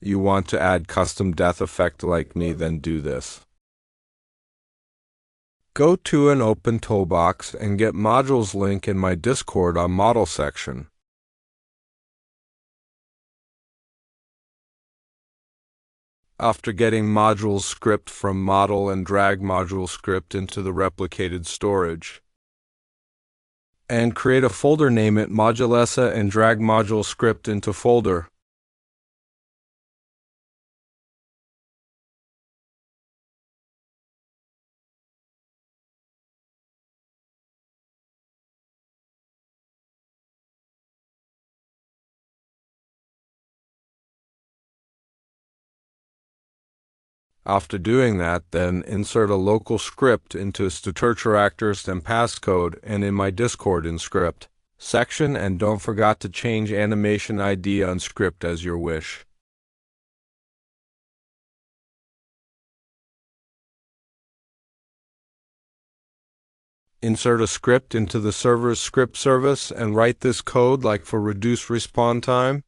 You want to add custom death effect like me, then do this. Go to an open toolbox and get modules link in my Discord on model section. After getting modules script from model and drag module script into the replicated storage. And create a folder, name it modulesa, and drag module script into folder. After doing that, then insert a local script into Statutoractors and passcode and in my Discord in script section, and don't forget to change animation ID on script as your wish. Insert a script into the server's script service and write this code like for reduced respawn time.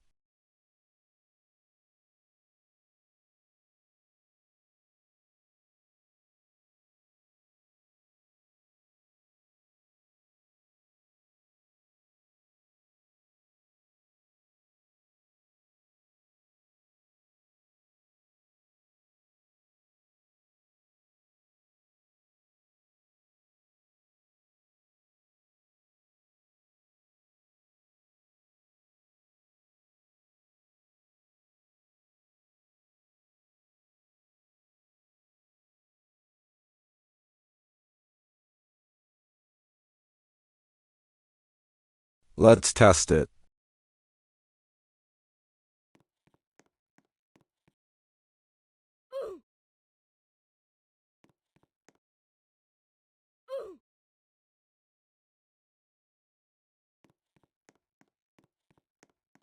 Let's test it.